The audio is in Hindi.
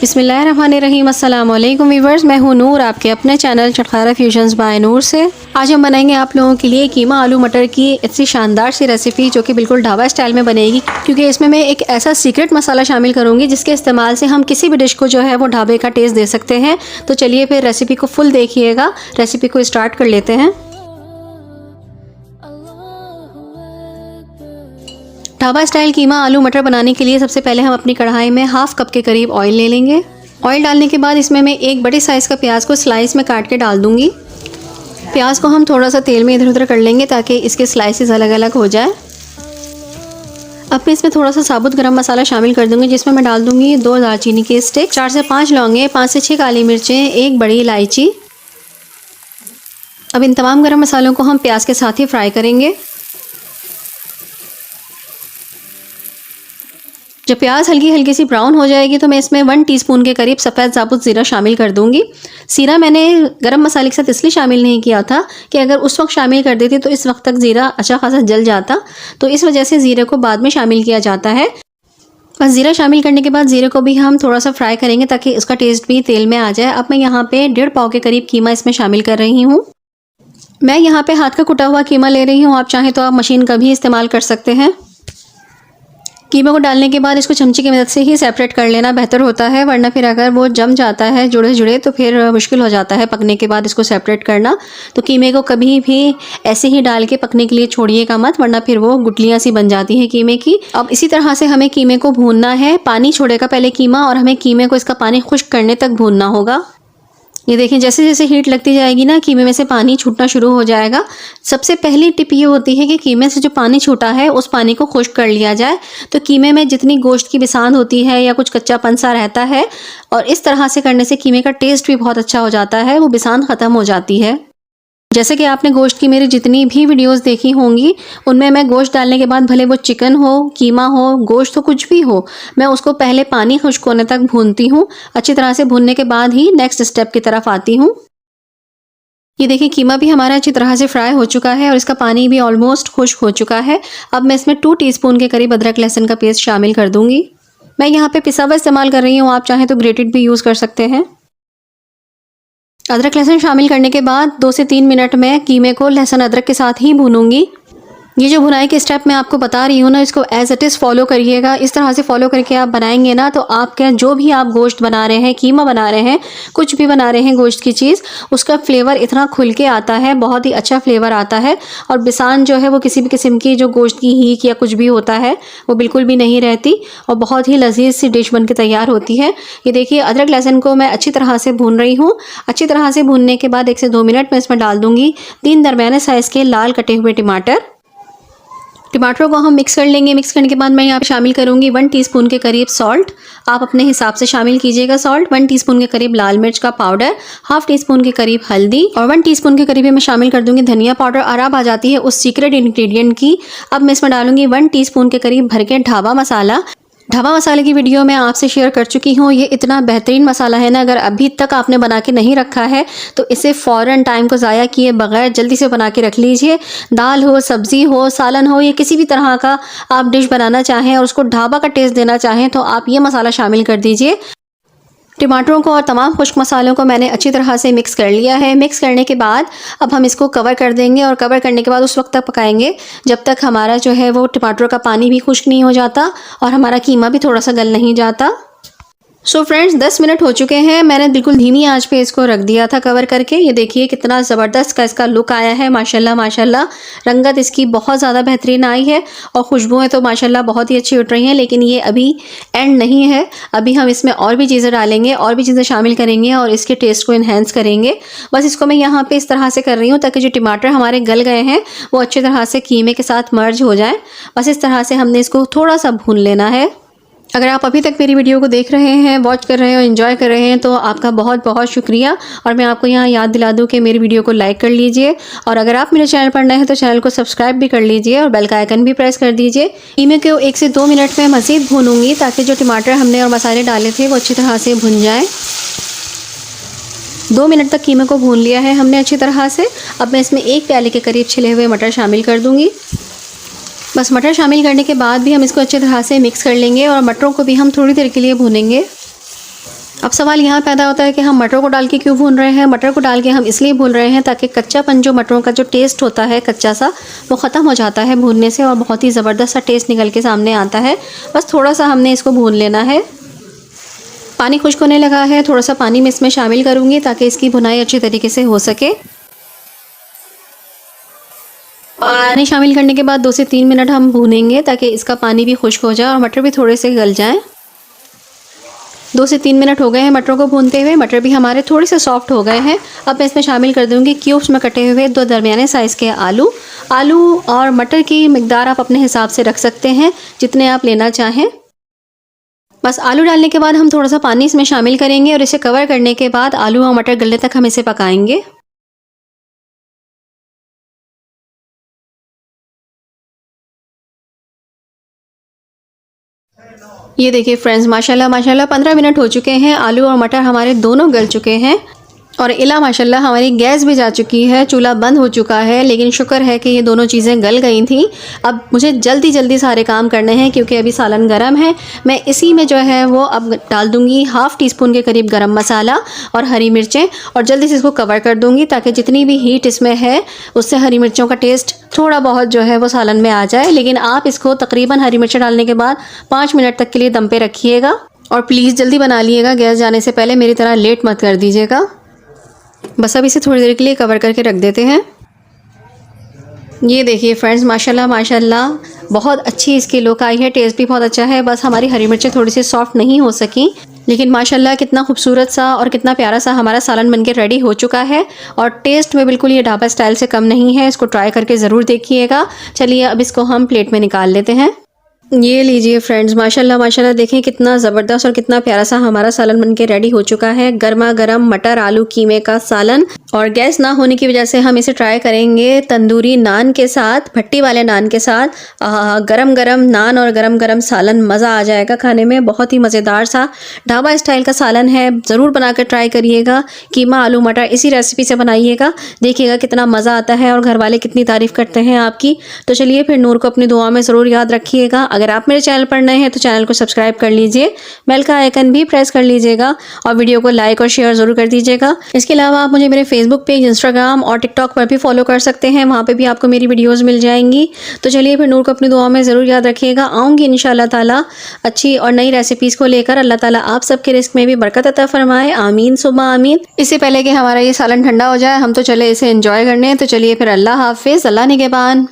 बिस्मिल्लाहिर्रहमानिर्रहीम। अस्सलाम वालेकुम व्यूअर्स, मैं हूँ नूर, आपके अपने चैनल चटखारा फ्यूजन्स बाय नूर से। आज हम बनाएंगे आप लोगों के लिए कीमा आलू मटर की इतनी शानदार सी रेसिपी जो कि बिल्कुल ढाबा स्टाइल में बनेगी, क्योंकि इसमें मैं एक ऐसा सीक्रेट मसाला शामिल करूँगी जिसके इस्तेमाल से हम किसी भी डिश को जो है वो ढाबे का टेस्ट दे सकते हैं। तो चलिए फिर रेसिपी को फुल देखिएगा। रेसिपी को स्टार्ट कर लेते हैं। ढाबा स्टाइल कीमा आलू मटर बनाने के लिए सबसे पहले हम अपनी कढ़ाई में हाफ कप के करीब ऑयल ले लेंगे। ऑयल डालने के बाद इसमें मैं एक बड़े साइज़ का प्याज को स्लाइस में काट के डाल दूंगी। प्याज को हम थोड़ा सा तेल में इधर उधर कर लेंगे ताकि इसके स्लाइसेस अलग अलग हो जाए। अब मैं इसमें थोड़ा सा साबुत गरम मसाला शामिल कर दूंगी, जिसमें मैं डाल दूंगी 2 दालचीनी के स्टिक, 4 से 5 लौंगे, 5 से 6 काली मिर्चें, 1 बड़ी इलायची। अब इन तमाम गरम मसालों को हम प्याज के साथ ही फ्राई करेंगे। जब प्याज हल्की हल्की सी ब्राउन हो जाएगी तो मैं इसमें 1 टीस्पून के करीब सफ़ेद साबुत ज़ीरा शामिल कर दूंगी। ज़ीरा मैंने गरम मसाले के साथ इसलिए शामिल नहीं किया था कि अगर उस वक्त शामिल कर देती तो इस वक्त तक ज़ीरा अच्छा खासा जल जाता, तो इस वजह से ज़ीरे को बाद में शामिल किया जाता है। बस ज़ीरा शामिल करने के बाद ज़ीरे को भी हम थोड़ा सा फ्राई करेंगे ताकि उसका टेस्ट भी तेल में आ जाए। अब मैं यहाँ पे 1.5 पाव के करीब कीमा इसमें शामिल कर रही हूँ। मैं यहाँ पे हाथ का कुटा हुआ कीमा ले रही हूँ, आप चाहें तो आप मशीन का भी इस्तेमाल कर सकते हैं। कीमा को डालने के बाद इसको चमचे की मदद से ही सेपरेट कर लेना बेहतर होता है, वरना फिर अगर वो जम जाता है जुड़े जुड़े तो फिर मुश्किल हो जाता है पकने के बाद इसको सेपरेट करना। तो कीमे को कभी भी ऐसे ही डाल के पकने के लिए छोड़िएगा मत, वरना फिर वो गुठलियाँ सी बन जाती हैं कीमे की। अब इसी तरह से हमें कीमे को भूनना है। पानी छोड़ेगा पहले कीमा और हमें कीमे को इसका पानी खुश्क करने तक भूनना होगा। ये देखें, जैसे जैसे हीट लगती जाएगी ना, कीमे में से पानी छूटना शुरू हो जाएगा। सबसे पहली टिप ये होती है कि कीमे से जो पानी छूटा है उस पानी को खुश्क कर लिया जाए। तो कीमे में जितनी गोश्त की बिसांद होती है या कुछ कच्चापन सा रहता है, और इस तरह से करने से कीमे का टेस्ट भी बहुत अच्छा हो जाता है, वो बिसांद ख़त्म हो जाती है। जैसे कि आपने गोश्त की मेरी जितनी भी वीडियोस देखी होंगी, उनमें मैं गोश्त डालने के बाद, भले वो चिकन हो, कीमा हो, गोश्त हो, कुछ भी हो, मैं उसको पहले पानी खुश्क होने तक भूनती हूँ। अच्छी तरह से भूनने के बाद ही नेक्स्ट स्टेप की तरफ आती हूँ। ये देखिए, कीमा भी हमारा अच्छी तरह से फ्राई हो चुका है और इसका पानी भी ऑलमोस्ट खुश्क हो चुका है। अब मैं इसमें 2 टीस्पून के करीब अदरक लहसुन का पेस्ट शामिल कर दूंगी। मैं यहाँ पे पिसा हुआ इस्तेमाल कर रही हूँ, आप चाहें तो ग्रेटेड भी यूज़ कर सकते हैं। अदरक लहसुन शामिल करने के बाद 2 से 3 मिनट में कीमे को लहसुन अदरक के साथ ही भूनूंगी। ये जो भुनाई के स्टेप मैं आपको बता रही हूँ ना, इसको एज इट इज़ फॉलो करिएगा। इस तरह से फॉलो करके आप बनाएंगे ना, तो आपके जो भी आप गोश्त बना रहे हैं, कीमा बना रहे हैं, कुछ भी बना रहे हैं गोश्त की चीज़, उसका फ्लेवर इतना खुल के आता है, बहुत ही अच्छा फ्लेवर आता है। और बिसान जो है वो किसी भी किस्म की जो गोश्त की हीक या कुछ भी होता है वो बिल्कुल भी नहीं रहती और बहुत ही लजीज सी डिश बन के तैयार होती है। ये देखिए, अदरक लहसुन को मैं अच्छी तरह से भून रही हूँ। अच्छी तरह से भूनने के बाद 1 से 2 मिनट में इसमें डाल दूँगी 3 दरमियाने साइज़ के लाल कटे हुए टमाटर। टमाटरों को हम मिक्स कर लेंगे। मिक्स करने के बाद मैं यहाँ पे शामिल करूँगी 1 टीस्पून के करीब सॉल्ट। आप अपने हिसाब से शामिल कीजिएगा सॉल्ट। 1 टीस्पून के करीब लाल मिर्च का पाउडर, हाफ टीस्पून के करीब हल्दी और 1 टीस्पून के करीब मैं शामिल कर दूँगी धनिया पाउडर। और अब आ जाती है उस सीक्रेट इंग्रेडिएंट की। अब मैं इसमें डालूंगी 1 टीस्पून के करीब भर के ढाबा मसाला। ढाबा मसाले की वीडियो मैं आपसे शेयर कर चुकी हूँ। ये इतना बेहतरीन मसाला है ना, अगर अभी तक आपने बना के नहीं रखा है तो इसे फ़ौरन टाइम को ज़ाया किए बगैर जल्दी से बना के रख लीजिए। दाल हो, सब्ज़ी हो, सालन हो, या किसी भी तरह का आप डिश बनाना चाहें और उसको ढाबा का टेस्ट देना चाहें तो आप ये मसाला शामिल कर दीजिए। टमाटरों को और तमाम खुश्क मसालों को मैंने अच्छी तरह से मिक्स कर लिया है। मिक्स करने के बाद अब हम इसको कवर कर देंगे और कवर करने के बाद उस वक्त तक पकाएंगे जब तक हमारा जो है वो टमाटरों का पानी भी खुश्क नहीं हो जाता और हमारा कीमा भी थोड़ा सा गल नहीं जाता। सो फ्रेंड्स, 10 मिनट हो चुके हैं। मैंने बिल्कुल धीमी आंच पे इसको रख दिया था कवर करके। ये देखिए कितना ज़बरदस्त का इसका लुक आया है। माशाल्लाह माशाल्लाह, रंगत इसकी बहुत ज़्यादा बेहतरीन आई है और खुशबुएं तो माशाल्लाह बहुत ही अच्छी उठ रही हैं। लेकिन ये अभी एंड नहीं है, अभी हम इसमें और भी चीज़ें डालेंगे, और भी चीज़ें शामिल करेंगे और इसके टेस्ट को इन्हेंस करेंगे। बस इसको मैं यहाँ पर इस तरह से कर रही हूँ ताकि जो टमाटर हमारे गल गए हैं वो अच्छी तरह से कीमे के साथ मर्ज हो जाए। बस इस तरह से हमने इसको थोड़ा सा भून लेना है। अगर आप अभी तक मेरी वीडियो को देख रहे हैं, वॉच कर रहे हैं और एंजॉय कर रहे हैं तो आपका बहुत बहुत शुक्रिया। और मैं आपको यहाँ याद दिला दूँ कि मेरी वीडियो को लाइक कर लीजिए, और अगर आप मेरे चैनल पर नए हैं तो चैनल को सब्सक्राइब भी कर लीजिए और बेल का आइकन भी प्रेस कर दीजिए। कीमे को 1 से 2 मिनट में मज़ीद भूनूंगी ताकि जो टमाटर हमने और मसाले डाले थे वो अच्छी तरह से भुन जाएँ। 2 मिनट तक कीमे को भून लिया है हमने अच्छी तरह से। अब मैं इसमें 1 प्याले के करीब छिले हुए मटर शामिल कर दूँगी। बस मटर शामिल करने के बाद भी हम इसको अच्छी तरह से मिक्स कर लेंगे और मटरों को भी हम थोड़ी देर के लिए भूनेंगे। अब सवाल यहाँ पैदा होता है कि हम मटरों को डाल के क्यों भून रहे हैं। मटर को डाल के हम इसलिए भून रहे हैं ताकि कच्चापन, जो मटरों का जो टेस्ट होता है कच्चा सा, वो ख़त्म हो जाता है भूनने से और बहुत ही ज़बरदस्त सा टेस्ट निकल के सामने आता है। बस थोड़ा सा हमने इसको भून लेना है। पानी खुश्क होने लगा है, थोड़ा सा पानी मैं इसमें शामिल करूँगी ताकि इसकी भुनाई अच्छी तरीके से हो सके। पानी शामिल करने के बाद 2 से 3 मिनट हम भूनेंगे ताकि इसका पानी भी खुश्क हो जाए और मटर भी थोड़े से गल जाएं। 2 से 3 मिनट हो गए हैं मटरों को भूनते हुए। मटर भी हमारे थोड़े से सॉफ्ट हो गए हैं। अब मैं इसमें शामिल कर दूंगी क्यूब्स में कटे हुए 2 दरमियाने साइज़ के आलू। आलू और मटर की मिकदार आप अपने हिसाब से रख सकते हैं, जितने आप लेना चाहें। बस आलू डालने के बाद हम थोड़ा सा पानी इसमें शामिल करेंगे और इसे कवर करने के बाद आलू और मटर गलने तक हम इसे पकाएंगे। ये देखिए फ्रेंड्स, माशाल्लाह माशाल्लाह 15 मिनट हो चुके हैं। आलू और मटर हमारे दोनों गल चुके हैं और इला माशाल्लाह हमारी गैस भी जा चुकी है, चूल्हा बंद हो चुका है। लेकिन शुक्र है कि ये दोनों चीज़ें गल गई थी। अब मुझे जल्दी जल्दी सारे काम करने हैं क्योंकि अभी सालन गरम है। मैं इसी में जो है वो अब डाल दूँगी ½ टीस्पून के करीब गरम मसाला और हरी मिर्चें और जल्दी से इसको कवर कर दूँगी ताकि जितनी भी हीट इसमें है उससे हरी मिर्चों का टेस्ट थोड़ा बहुत जो है वो सालन में आ जाए। लेकिन आप इसको तकरीबन हरी मिर्चें डालने के बाद 5 मिनट तक के लिए दम पे रखिएगा और प्लीज़ जल्दी बना लिएगा, गैस जाने से पहले मेरी तरह लेट मत कर दीजिएगा। बस अब इसे थोड़ी देर के लिए कवर करके रख देते हैं। ये देखिए फ्रेंड्स, माशाल्लाह माशाल्लाह बहुत अच्छी इसकी लुक आई है, टेस्ट भी बहुत अच्छा है। बस हमारी हरी मिर्चें थोड़ी सी सॉफ्ट नहीं हो सकी, लेकिन माशाल्लाह कितना खूबसूरत सा और कितना प्यारा सा हमारा सालन बनके रेडी हो चुका है और टेस्ट में बिल्कुल ये ढाबा स्टाइल से कम नहीं है। इसको ट्राई करके ज़रूर देखिएगा। चलिए अब इसको हम प्लेट में निकाल लेते हैं। ये लीजिए फ्रेंड्स, माशाल्लाह माशाल्लाह देखें कितना ज़बरदस्त और कितना प्यारा सा हमारा सालन बनके रेडी हो चुका है। गर्मा गर्म मटर आलू कीमे का सालन। और गैस ना होने की वजह से हम इसे ट्राई करेंगे तंदूरी नान के साथ, भट्टी वाले नान के साथ। गरम गरम नान और गरम गरम सालन, मज़ा आ जाएगा खाने में। बहुत ही मज़ेदार सा ढाबा स्टाइल का सालन है, ज़रूर बना कर ट्राई करिएगा। कीमा आलू मटर इसी रेसिपी से बनाइएगा, देखिएगा कितना मज़ा आता है और घर वाले कितनी तारीफ़ करते हैं आपकी। तो चलिए फिर नूर को अपनी दुआ में ज़रूर याद रखिएगा। अगर आप मेरे चैनल पर नए हैं तो चैनल को सब्सक्राइब कर लीजिए, बेल का आइकन भी प्रेस कर लीजिएगा और वीडियो को लाइक और शेयर ज़रूर कर दीजिएगा। इसके अलावा आप मुझे मेरे फेसबुक पेज, इंस्टाग्राम और टिकटॉक पर भी फॉलो कर सकते हैं, वहाँ पे भी आपको मेरी वीडियोस मिल जाएंगी। तो चलिए फिर नूर को अपनी दुआ में ज़रूर याद रखिएगा। आऊँगी इंशाअल्लाह ताला अच्छी और नई रेसिपीज़ को लेकर। अल्लाह ताला आप सबके रिस्क में भी बरकत अता फरमाए, आमीन सुम्मा आमीन। इससे पहले कि हमारा ये सालन ठंडा हो जाए हम तो चले इसे एंजॉय करने। तो चलिए फिर अल्लाह हाफिज़, अल्लाह निगहबान।